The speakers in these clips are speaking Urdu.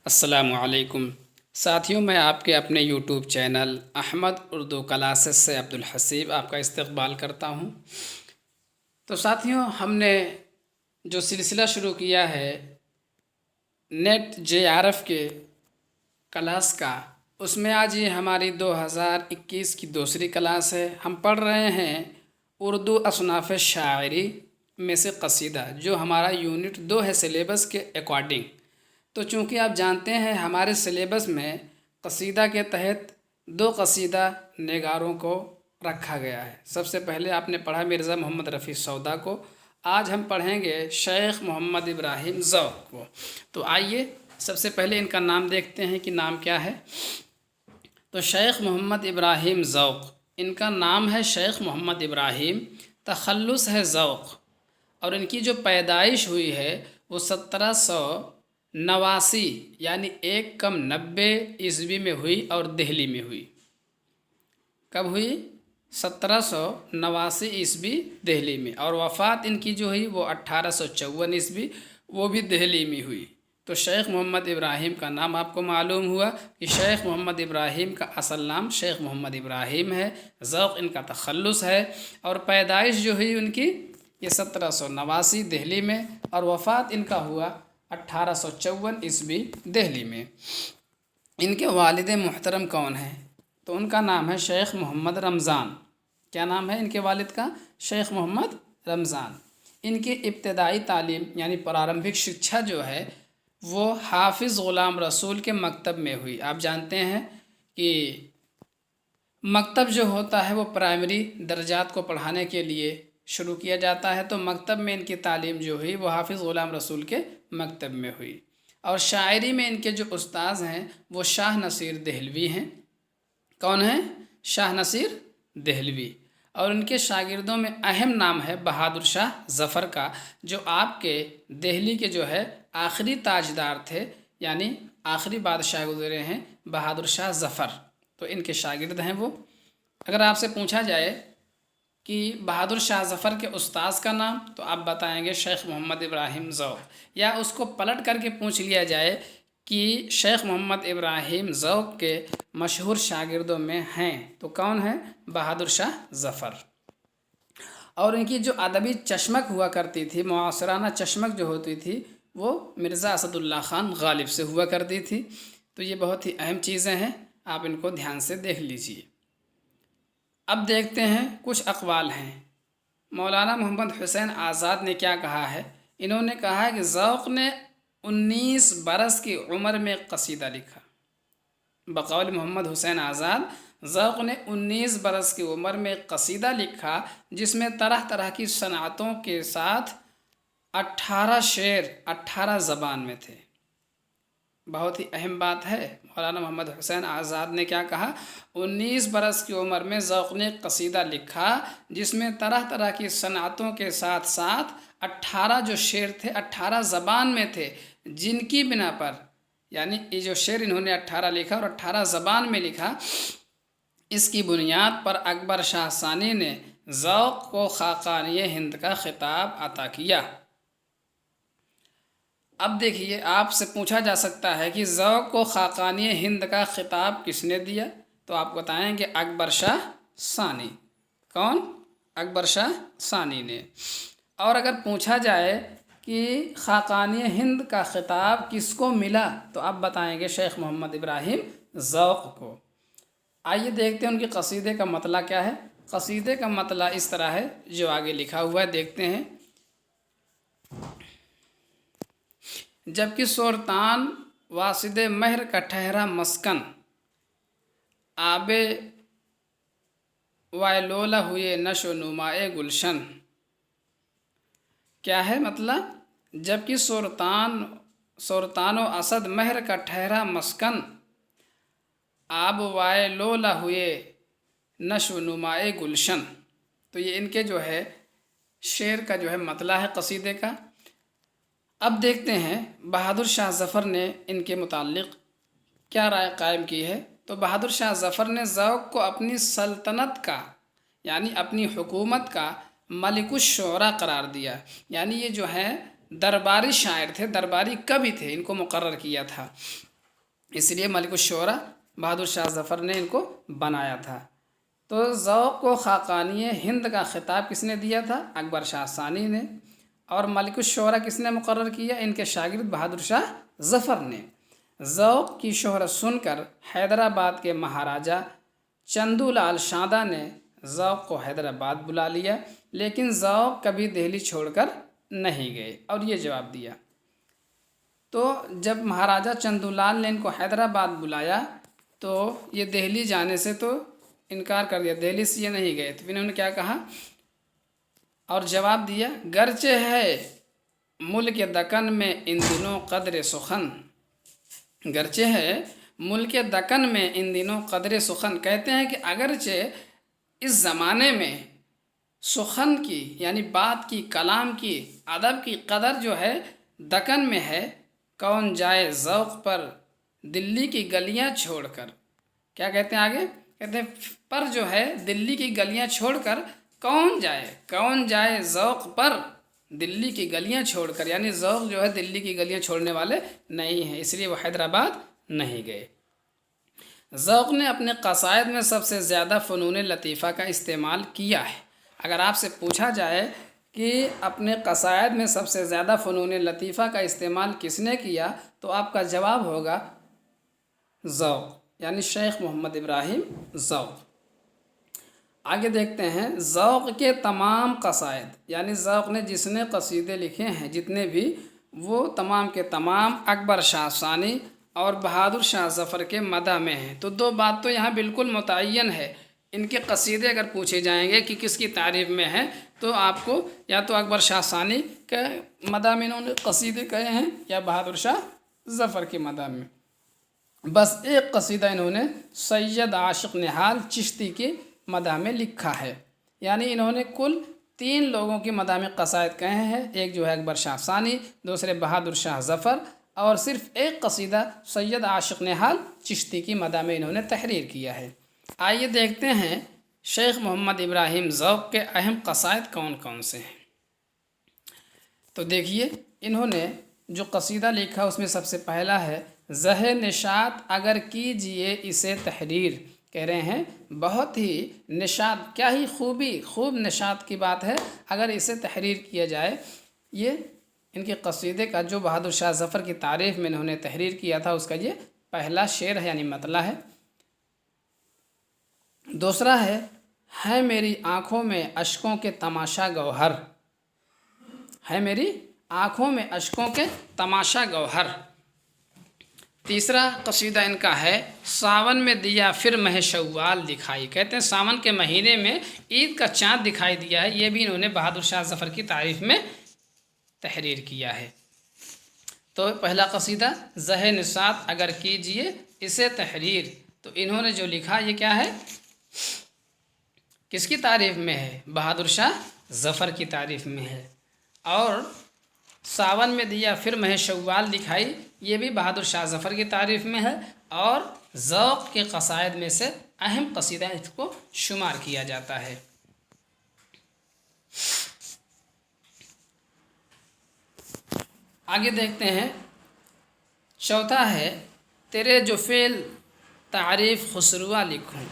السلام علیکم ساتھیوں، میں آپ کے اپنے YouTube channel Ahmed Urdu classes سے عبدالحسیب آپ کا استقبال کرتا ہوں۔ تو ساتھیوں، ہم نے جو سلسلہ شروع کیا ہے نیٹ جے آر ایف کے کلاس کا، اس میں آج یہ ہماری 2021 کی دوسری کلاس ہے۔ ہم پڑھ رہے ہیں اردو اصناف شاعری میں سے قصیدہ، جو ہمارا یونٹ 2 ہے سلیبس کے اکارڈنگ۔ تو چونکہ آپ جانتے ہیں ہمارے سلیبس میں قصیدہ کے تحت 2 قصیدہ نگاروں کو رکھا گیا ہے۔ سب سے پہلے آپ نے پڑھا مرزا محمد رفیع سودا کو، آج ہم پڑھیں گے شیخ محمد ابراہیم ذوق کو۔ تو آئیے سب سے پہلے ان کا نام دیکھتے ہیں کہ نام کیا ہے۔ تو شیخ محمد ابراہیم ذوق، ان کا نام ہے شیخ محمد ابراہیم، تخلص ہے ذوق، اور ان کی جو پیدائش ہوئی ہے وہ 1789 یعنی 1 عیسوی میں ہوئی اور دہلی میں ہوئی۔ کب ہوئی؟ 1789 عیسوی دہلی میں، اور وفات ان کی جو ہوئی وہ 1854 عیسوی، وہ بھی دہلی میں ہوئی۔ تو شیخ محمد ابراہیم کا نام آپ کو معلوم ہوا کہ شیخ محمد ابراہیم کا اصل نام شیخ محمد ابراہیم ہے، ذوق ان کا تخلص ہے، اور پیدائش جو ہوئی ان کی یہ 1789 دہلی میں، اور وفات ان کا ہوا 1854 عیسوی دہلی میں۔ ان کے والد محترم کون ہیں؟ تو ان کا نام ہے شیخ محمد رمضان۔ کیا نام ہے ان کے والد کا؟ شیخ محمد رمضان۔ ان کی ابتدائی تعلیم یعنی پرارمبھک شکچھا جو ہے وہ حافظ غلام رسول کے مکتب میں ہوئی۔ آپ جانتے ہیں کہ مکتب جو ہوتا ہے وہ پرائمری درجات کو پڑھانے کے لیے شروع کیا جاتا ہے، تو مکتب میں ان کی تعلیم جو ہوئی وہ حافظ غلام رسول کے مکتب میں ہوئی۔ اور شاعری میں ان کے جو استاذ ہیں وہ شاہ نصیر دہلوی ہیں۔ کون ہیں؟ شاہ نصیر دہلوی۔ اور ان کے شاگردوں میں اہم نام ہے بہادر شاہ ظفر کا، جو آپ کے دہلی کے جو ہے آخری تاجدار تھے، یعنی آخری بادشاہ گزرے ہیں بہادر شاہ ظفر، تو ان کے شاگرد ہیں وہ۔ اگر آپ سے پوچھا جائے کہ بہادر شاہ ظفر کے استاذ کا نام، تو آپ بتائیں گے شیخ محمد ابراہیم ذوق، یا اس کو پلٹ کر کے پوچھ لیا جائے کہ شیخ محمد ابراہیم ذوق کے مشہور شاگردوں میں ہیں تو کون ہیں؟ بہادر شاہ ظفر۔ اور ان کی جو ادبی چشمک ہوا کرتی تھی، معاصرانہ چشمک جو ہوتی تھی، وہ مرزا اسد اللہ خان غالب سے ہوا کرتی تھی۔ تو یہ بہت ہی اہم چیزیں ہیں، آپ ان کو دھیان سے دیکھ لیجئے۔ اب دیکھتے ہیں کچھ اقوال ہیں۔ مولانا محمد حسین آزاد نے کیا کہا ہے؟ انہوں نے کہا ہے کہ ذوق نے 19 برس کی عمر میں قصیدہ لکھا۔ بقول محمد حسین آزاد، ذوق نے 19 برس کی عمر میں قصیدہ لکھا جس میں طرح طرح کی صنعتوں کے ساتھ 18 شعر 18 زبان میں تھے۔ بہت ہی اہم بات ہے۔ مولانا محمد حسین آزاد نے کیا کہا؟ 19 برس کی عمر میں ذوق نے قصیدہ لکھا جس میں طرح طرح کی صنعتوں کے ساتھ ساتھ 18 جو شعر تھے 18 زبان میں تھے، جن کی بنا پر، یعنی یہ جو شعر انہوں نے 18 لکھا اور 18 زبان میں لکھا، اس کی بنیاد پر اکبر شاہ ثانی نے ذوق کو خاقانی ہند کا خطاب عطا کیا۔ اب دیکھیے، آپ سے پوچھا جا سکتا ہے کہ ذوق کو خاقانی ہند کا خطاب کس نے دیا؟ تو آپ بتائیں گے اکبر شاہ ثانی۔ کون؟ اکبر شاہ ثانی نے۔ اور اگر پوچھا جائے کہ خاقانی ہند کا خطاب کس کو ملا، تو آپ بتائیں گے شیخ محمد ابراہیم ذوق کو۔ آئیے دیکھتے ہیں ان کے قصیدے کا مطلع کیا ہے۔ قصیدے کا مطلع اس طرح ہے جو آگے لکھا ہوا ہے، دیکھتے ہیں۔ جبکہ سلطان واسد مہر کا ٹھہرا مسکن، آب وائلولہ ہوئے نشو نمائے گلشن۔ کیا ہے مطلب؟ جبکہ سلطان و اسد مہر کا ٹھہرا مسکن، آب وائلولہ ہوئے نشو نمائے گلشن۔ تو یہ ان کے جو ہے شعر کا جو ہے مطلع ہے قصیدے کا۔ اب دیکھتے ہیں بہادر شاہ ظفر نے ان کے متعلق کیا رائے قائم کی ہے۔ تو بہادر شاہ ظفر نے ذوق کو اپنی سلطنت کا، یعنی اپنی حکومت کا ملک الشعراء قرار دیا، یعنی یہ جو ہیں درباری شاعر تھے، درباری کوی تھے، ان کو مقرر کیا تھا۔ اس لیے ملک الشعراء بہادر شاہ ظفر نے ان کو بنایا تھا۔ تو ذوق کو خاقانی ہند کا خطاب کس نے دیا تھا؟ اکبر شاہ ثانی نے۔ اور ملک الشعراء کس نے مقرر کیا؟ ان کے شاگرد بہادر شاہ ظفر نے۔ ذوق کی شہرت سن کر حیدرآباد کے مہاراجا چندو لال شاندہ نے ذوق کو حیدرآباد بلا لیا، لیکن ذوق کبھی دہلی چھوڑ کر نہیں گئے، اور یہ جواب دیا۔ تو جب مہاراجا چندو لال نے ان کو حیدرآباد بلایا تو یہ دہلی جانے سے تو انکار کر دیا، دہلی سے یہ نہیں گئے۔ تو انہوں نے کیا کہا اور جواب دیا، گرچہ ہے ملک دکن میں ان دنوں قدر سخن، گرچہ ہے ملک دکن میں ان دنوں قدر سخن، کہتے ہیں کہ اگرچہ اس زمانے میں سخن کی یعنی بات کی، کلام کی، ادب کی قدر جو ہے دکن میں ہے، کون جائے ذوق پر دلی کی گلیاں چھوڑ کر۔ کیا کہتے ہیں آگے؟ کہتے ہیں پر جو ہے دلی کی گلیاں چھوڑ کر کون جائے ذوق پر دلی کی گلیاں چھوڑ کر، یعنی ذوق جو ہے دلی کی گلیاں چھوڑنے والے نہیں ہیں، اس لیے وہ حیدرآباد نہیں گئے۔ ذوق نے اپنے قصائد میں سب سے زیادہ فنون لطیفہ کا استعمال کیا ہے۔ اگر آپ سے پوچھا جائے کہ اپنے قصائد میں سب سے زیادہ فنون لطیفہ کا استعمال کس نے کیا، تو آپ کا جواب ہوگا ذوق، یعنی شیخ محمد ابراہیم ذوق۔ آگے دیکھتے ہیں، ذوق کے تمام قصائد، یعنی ذوق نے جس نے قصیدے لکھے ہیں جتنے بھی، وہ تمام کے تمام اکبر شاہ ثانی اور بہادر شاہ ظفر کے مدح میں ہیں۔ تو دو بات تو یہاں بالکل متعین ہے، ان کے قصیدے اگر پوچھے جائیں گے کہ کس کی تعریف میں ہیں تو آپ کو یا تو اکبر شاہ ثانی کے مدح میں انہوں نے قصیدے کہے ہیں یا بہادر شاہ ظفر کے مدح میں۔ بس ایک قصیدہ انہوں نے سید عاشق نہال چشتی کی مدح میں لکھا ہے، یعنی انہوں نے کل 3 لوگوں کی مدح میں قصائد کہے ہیں، ایک جو ہے اکبر شاہ ثانی، دوسرے بہادر شاہ ظفر، اور صرف ایک قصیدہ سید عاشق نہال چشتی کی مدح میں انہوں نے تحریر کیا ہے۔ آئیے دیکھتے ہیں شیخ محمد ابراہیم ذوق کے اہم قصائد کون کون سے ہیں۔ تو دیکھیے، انہوں نے جو قصیدہ لکھا اس میں سب سے پہلا ہے، زہ نشاط اگر کیجئے اسے تحریر، کہہ رہے ہیں بہت ہی نشاط، کیا ہی خوب نشاط کی بات ہے اگر اسے تحریر کیا جائے۔ یہ ان کے قصیدے کا جو بہادر شاہ ظفر کی تعریف میں انہوں نے تحریر کیا تھا اس کا یہ پہلا شعر ہے، یعنی مطلع ہے۔ دوسرا ہے میری آنکھوں میں اشکوں کے تماشا گوہر، ہے میری آنکھوں میں اشکوں کے تماشا گوہر۔ تیسرا قصیدہ ان کا ہے، ساون میں دیا پھر مہ شوال دکھائی، کہتے ہیں ساون کے مہینے میں عید کا چاند دکھائی دیا ہے، یہ بھی انہوں نے بہادر شاہ ظفر کی تعریف میں تحریر کیا ہے۔ تو پہلا قصیدہ زہ نشاط اگر کیجئے اسے تحریر، تو انہوں نے جو لکھا یہ کیا ہے، کس کی تعریف میں ہے؟ بہادر شاہ ظفر کی تعریف میں ہے۔ اور ساون میں دیا پھر مہ شوال دکھائی، یہ بھی بہادر شاہ ظفر کی تعریف میں ہے، اور ذوق کے قصائد میں سے اہم قصیدہ اس کو شمار کیا جاتا ہے۔ آگے دیکھتے ہیں، چوتھا ہے، تیرے جو فعل تعریف خسروا لکھوں،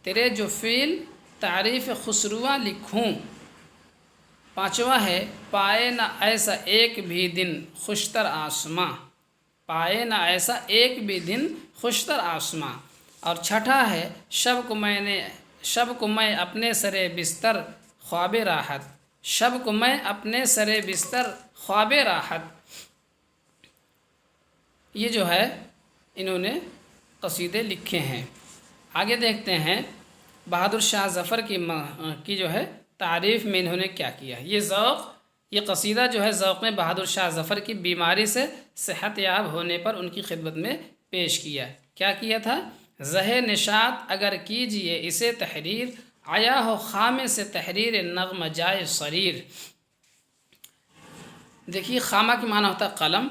تیرے جو فعل تعریف خسروا لکھوں۔ پانچواں ہے، پائے نہ ایسا ایک بھی دن خوشتر آسماں، پائے نہ ایسا ایک بھی دن خوشتر آسماں۔ اور چھٹا ہے، شب کو میں اپنے سرے بستر خواب راحت، شب کو میں اپنے سرے بستر خواب راحت۔ یہ جو ہے انہوں نے قصیدے لکھے ہیں۔ آگے دیکھتے ہیں بہادر شاہ ظفر کی جو ہے تعریف میں انہوں نے کیا کیا ہے۔ یہ قصیدہ جو ہے ذوق نے بہادر شاہ ظفر کی بیماری سے صحت یاب ہونے پر ان کی خدمت میں پیش کیا۔ کیا کیا تھا؟ زہ نشاط اگر کیجئے اسے تحریر، آیا ہو خامے سے تحریر نغمہ جائے صریر۔ دیکھیے، خامہ کی معنی ہوتا ہے قلم،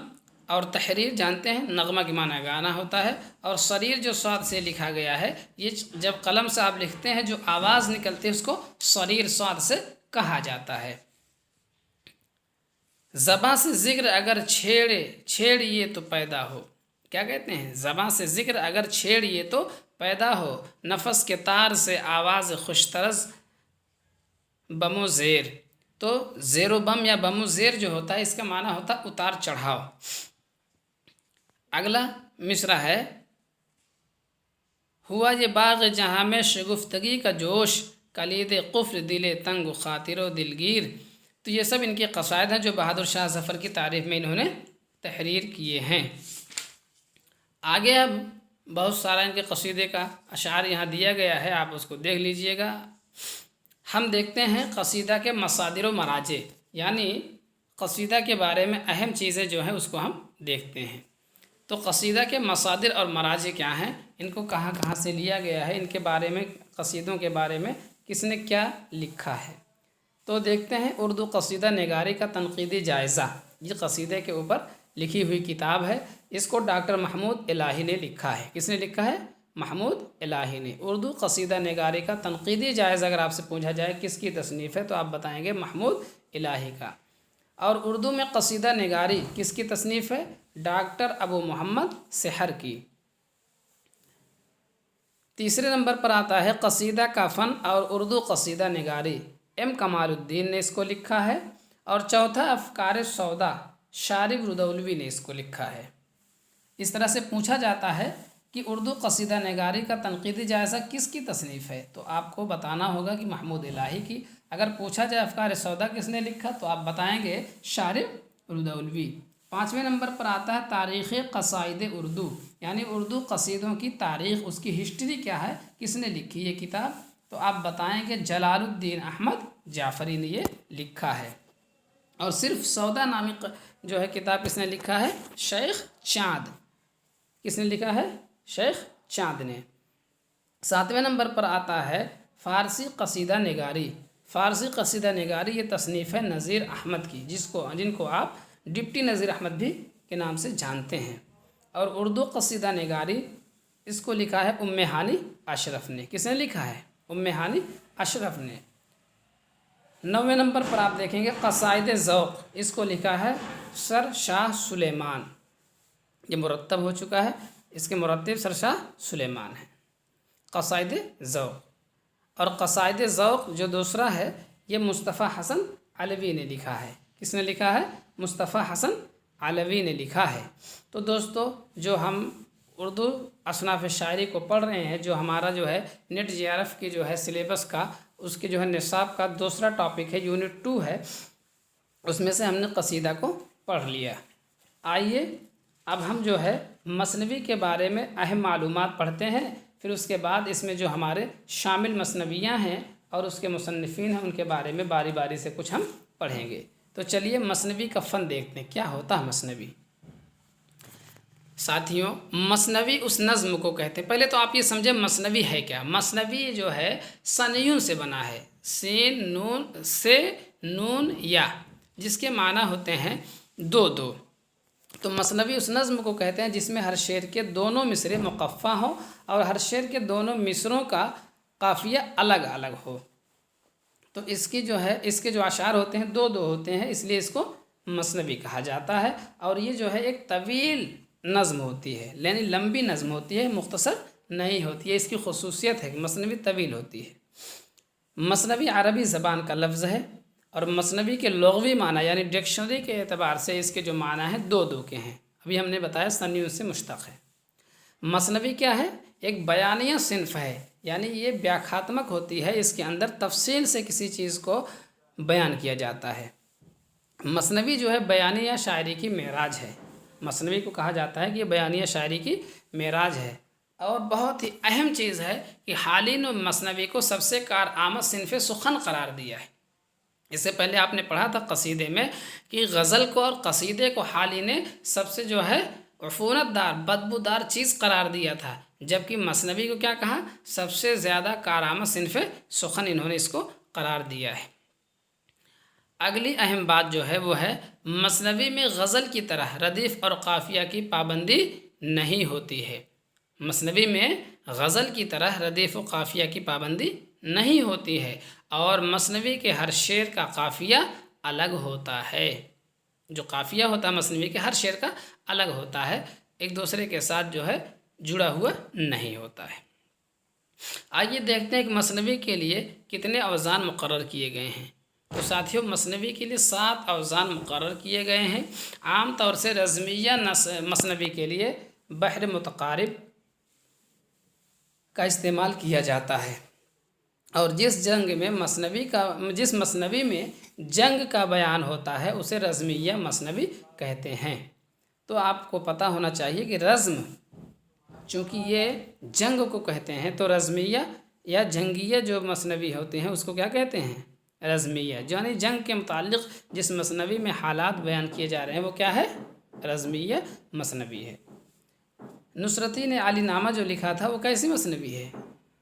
اور تحریر جانتے ہیں نغمہ کی معنی گانا ہوتا ہے، اور صریر جو صاد سے لکھا گیا ہے، یہ جب قلم سے آپ لکھتے ہیں جو آواز نکلتی ہے اس کو صریر صاد سے کہا جاتا ہے۔ زباں سے ذکر اگر چھیڑیے تو پیدا ہو، کیا کہتے ہیں، زباں سے ذکر اگر چھیڑیے تو پیدا ہو، نفس کے تار سے آواز خوش طرز بم و زیر۔ تو زیر و بم یا بم و زیر جو ہوتا ہے اس کا معنی ہوتا ہے اتار چڑھاؤ۔ اگلا مصرع ہے، ہوا یہ باغ جہاں میں شگفتگی کا جوش، کلید قفل دل تنگ و خاطر و دلگیر۔ تو یہ سب ان کے قصائد ہیں جو بہادر شاہ ظفر کی تعریف میں انہوں نے تحریر کیے ہیں۔ آگے اب بہت سارا ان کے قصیدے کا اشعار یہاں دیا گیا ہے، آپ اس کو دیکھ لیجئے گا۔ ہم دیکھتے ہیں قصیدہ کے مصادر و مراجع، یعنی قصیدہ کے بارے میں اہم چیزیں جو ہیں اس کو ہم دیکھتے ہیں۔ تو قصیدہ کے مصادر اور مراجع کیا ہیں، ان کو کہاں کہاں سے لیا گیا ہے، ان کے بارے میں، قصیدوں کے بارے میں کس نے کیا لکھا ہے۔ تو دیکھتے ہیں اردو قصیدہ نگاری کا تنقیدی جائزہ، یہ قصیدے کے اوپر لکھی ہوئی کتاب ہے۔ اس کو ڈاکٹر محمود الہی نے لکھا ہے۔ کس نے لکھا ہے؟ محمود الہی نے۔ اردو قصیدہ نگاری کا تنقیدی جائزہ اگر آپ سے پوچھا جائے کس کی تصنیف ہے تو آپ بتائیں گے محمود الہی کا۔ اور اردو میں قصیدہ نگاری کس کی تصنیف ہے؟ ڈاکٹر ابو محمد سحر کی۔ تیسرے نمبر پر آتا ہے قصیدہ کا فن اور اردو قصیدہ نگاری، ایم کمال الدین نے اس کو لکھا ہے۔ اور چوتھا افکار سودا، شارب ردولوی نے اس کو لکھا ہے۔ اس طرح سے پوچھا جاتا ہے کہ اردو قصیدہ نگاری کا تنقیدی جائزہ کس کی تصنیف ہے تو آپ کو بتانا ہوگا کہ محمود الہی کی۔ اگر پوچھا جائے افکار سودا کس نے لکھا تو آپ بتائیں گے شارب ردولوی۔ پانچویں نمبر پر آتا ہے تاریخ قصائد اردو، یعنی اردو قصیدوں کی تاریخ، اس کی ہسٹری کیا ہے، کس نے لکھی یہ کتاب تو آپ بتائیں گے جلال الدین احمد جعفری نے یہ لکھا ہے۔ اور صرف سودا نامی جو ہے کتاب کس نے لکھا ہے؟ شیخ چاند۔ کس نے لکھا ہے؟ شیخ چاند نے۔ ساتویں نمبر پر آتا ہے فارسی قصیدہ نگاری۔ فارسی قصیدہ نگاری یہ تصنیف ہے نذیر احمد کی، جن کو آپ ڈپٹی نذیر احمد بھی کے نام سے جانتے ہیں۔ اور اردو قصیدہ نگاری اس کو لکھا ہے ام ہانی اشرف نے۔ کس نے لکھا ہے؟ ام ہانی اشرف نے۔ نویں نمبر پر آپ دیکھیں گے قصائد ذوق، اس کو لکھا ہے سر شاہ سلیمان۔ یہ مرتب ہو چکا ہے، اس کے مرتب سر شاہ سلیمان ہیں۔ قصائد ذوق اور قصائد ذوق جو دوسرا ہے یہ مصطفیٰ حسن علوی نے لکھا ہے۔ کس نے لکھا ہے؟ مصطفیٰ حسن علوی نے لکھا ہے۔ تو دوستو جو ہم اردو اصناف شاعری کو پڑھ رہے ہیں، جو ہمارا جو ہے نیٹ جے آر ایف کی جو ہے سلیبس کا، اس کے جو ہے نصاب کا دوسرا ٹاپک ہے، یونٹ 2 ہے، اس میں سے ہم نے قصیدہ کو پڑھ لیا۔ آئیے اب ہم جو ہے مثنوی کے بارے میں اہم معلومات پڑھتے ہیں، پھر اس کے بعد اس میں جو ہمارے شامل مثنویاں ہیں اور اس کے مصنفین ہیں ان کے بارے میں باری باری سے کچھ ہم پڑھیں گے۔ تو چلیے مثنوی کا فن دیکھتے ہیں، کیا ہوتا ہے مثنوی۔ ساتھیوں مثنوی اس نظم کو کہتے ہیں، پہلے تو آپ یہ سمجھیں مثنوی ہے کیا۔ مثنوی جو ہے سنیون سے بنا ہے، سین نون سے نون یا، جس کے معنی ہوتے ہیں دو دو۔ تو مثنوی اس نظم کو کہتے ہیں جس میں ہر شعر کے دونوں مصرے مقفع ہوں اور ہر شعر کے دونوں مصروں کا قافیہ الگ الگ ہو۔ تو اس کے جو اشعار ہوتے ہیں دو دو ہوتے ہیں، اس لیے اس کو مثنوی کہا جاتا ہے۔ اور یہ جو ہے ایک طویل نظم ہوتی ہے، یعنی لمبی نظم ہوتی ہے، مختصر نہیں ہوتی ہے۔ اس کی خصوصیت ہے کہ مثنوی طویل ہوتی ہے۔ مثنوی عربی زبان کا لفظ ہے اور مثنوی کے لغوی معنی یعنی ڈکشنری کے اعتبار سے اس کے جو معنی ہیں دو دو کے ہیں۔ ابھی ہم نے بتایا سنیون سے مشتق ہے۔ مثنوی کیا ہے؟ ایک بیانیہ صنف ہے، یعنی یہ ویاخاتمک ہوتی ہے، اس کے اندر تفصیل سے کسی چیز کو بیان کیا جاتا ہے۔ مثنوی جو ہے بیانیہ شاعری کی معراج ہے۔ مثنوی کو کہا جاتا ہے کہ یہ بیانیہ شاعری کی معراج ہے۔ اور بہت ہی اہم چیز ہے کہ حالی نے مثنوی کو سب سے کارآمد صنف سخن قرار دیا ہے۔ اس سے پہلے آپ نے پڑھا تھا قصیدے میں کہ غزل کو اور قصیدے کو حالی نے سب سے جو ہے عفونت دار بدبودار چیز قرار دیا تھا، جبکہ مثنوی کو کیا کہا؟ سب سے زیادہ کارآمد صنف سخن انہوں نے اس کو قرار دیا ہے۔ اگلی اہم بات جو ہے وہ ہے مثنوی میں غزل کی طرح ردیف اور قافیہ کی پابندی نہیں ہوتی ہے۔ مثنوی میں غزل کی طرح ردیف و قافیہ کی پابندی نہیں ہوتی ہے اور مثنوی کے ہر شعر کا قافیہ الگ ہوتا ہے۔ جو قافیہ ہوتا ہے مثنوی کے ہر شعر کا الگ ہوتا ہے۔ ایک دوسرے کے ساتھ جو ہے جڑا ہوا نہیں ہوتا ہے۔ آئیے دیکھتے ہیں کہ مثنوی کے لیے کتنے اوزان مقرر کیے گئے ہیں۔ تو ساتھیوں، مثنوی کے لیے 7 اوزان مقرر کیے گئے ہیں۔ عام طور سے رزمیہ مثنوی کے لیے بحر متقارب کا استعمال کیا جاتا ہے، اور جس مثنوی میں جنگ کا بیان ہوتا ہے اسے رزمیہ مثنوی کہتے ہیں۔ تو آپ کو پتہ ہونا چاہیے کہ رزم چونکہ یہ جنگ کو کہتے ہیں، تو رزمیہ یا جنگیہ جو مثنوی ہوتے ہیں اس کو کیا کہتے ہیں؟ رزمیہ۔ یعنی جنگ کے متعلق جس مثنوی میں حالات بیان کیے جا رہے ہیں وہ کیا ہے؟ رزمیہ مثنوی ہے۔ نصرتی نے علی نامہ جو لکھا تھا وہ کیسی مثنوی ہے؟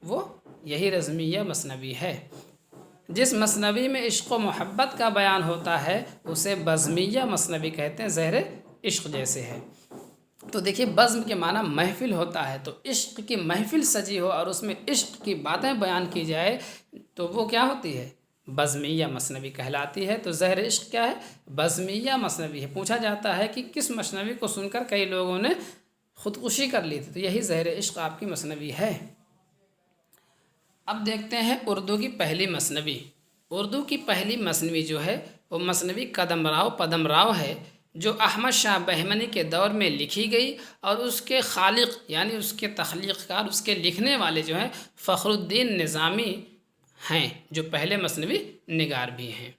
وہ یہی رزمیہ مثنوی ہے۔ جس مثنوی میں عشق و محبت کا بیان ہوتا ہے اسے بزمیہ مثنوی کہتے ہیں، زہر عشق جیسے ہے۔ تو دیکھیے، بزم کے معنی محفل ہوتا ہے، تو عشق کی محفل سجی ہو اور اس میں عشق کی باتیں بیان کی جائے تو وہ کیا ہوتی ہے؟ بزمیہ مثنوی کہلاتی ہے۔ تو زہر عشق کیا ہے؟ بزمیہ مثنوی ہے۔ پوچھا جاتا ہے کہ کس مثنوی کو سن کر کئی لوگوں نے خودکشی کر لی تھی، تو یہی زہر عشق آپ کی مثنوی ہے۔ اب دیکھتے ہیں اردو کی پہلی مثنوی۔ اردو کی پہلی مثنوی جو ہے وہ مثنوی قدم راؤ پدم راؤ ہے، جو احمد شاہ بہمنی کے دور میں لکھی گئی، اور اس کے خالق یعنی اس کے تخلیق کار، اس کے لکھنے والے جو ہیں فخر الدین نظامی ہیں، جو پہلے مثنوی نگار بھی ہیں۔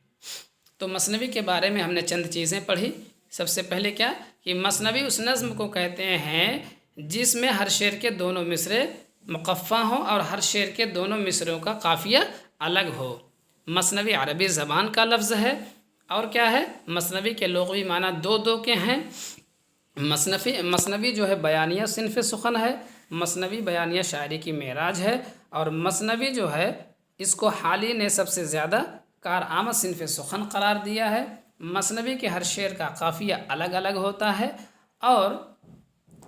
تو مثنوی کے بارے میں ہم نے چند چیزیں پڑھی۔ سب سے پہلے کیا کہ مثنوی اس نظم کو کہتے ہیں جس میں ہر شعر کے دونوں مصرے مقفع ہوں اور ہر شعر کے دونوں مصروں کا قافیہ الگ ہو۔ مثنوی عربی زبان کا لفظ ہے، اور کیا ہے؟ مثنوی کے لغوی معنی دو کے ہیں۔ مثنوی جو ہے بیانیہ صنف سخن ہے، مثنوی بیانیہ شاعری کی معراج ہے، اور مثنوی جو ہے اس کو حالی نے سب سے زیادہ کارآمد صنف سخن قرار دیا ہے۔ مثنوی کے ہر شعر کا قافیہ الگ الگ ہوتا ہے، اور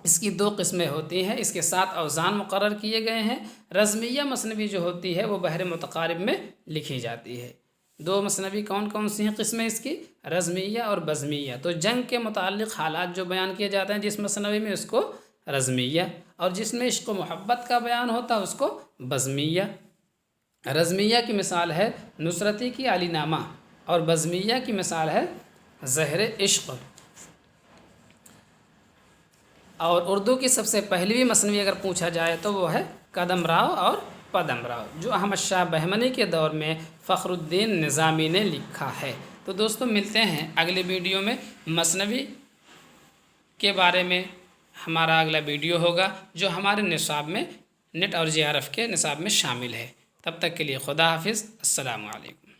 اس کی 2 قسمیں ہوتی ہیں۔ اس کے 7 اوزان مقرر کیے گئے ہیں۔ رزمیہ مثنوی جو ہوتی ہے وہ بحر متقارب میں لکھی جاتی ہے۔ 2 مثنوی کون کون سی ہیں قسمیں اس کی؟ رزمیہ اور بزمیہ۔ تو جنگ کے متعلق حالات جو بیان کیے جاتے ہیں جس مثنوی میں اس کو رزمیہ، اور جس میں عشق و محبت کا بیان ہوتا ہے اس کو بزمیہ۔ رزمیہ کی مثال ہے نصرتی کی علی نامہ، اور بزمیہ کی مثال ہے زہر عشق۔ اور اردو کی سب سے پہلوی مثنوی اگر پوچھا جائے تو وہ ہے قدم راؤ اور پدم راؤ، جو احمد شاہ بہمنی کے دور میں فخر الدین نظامی نے لکھا ہے۔ تو دوستو، ملتے ہیں اگلے ویڈیو میں۔ مثنوی کے بارے میں ہمارا اگلا ویڈیو ہوگا جو ہمارے نصاب میں نیٹ اور جے آر ایف کے نصاب میں شامل ہے۔ تب تک کے لیے خدا حافظ، السلام علیکم۔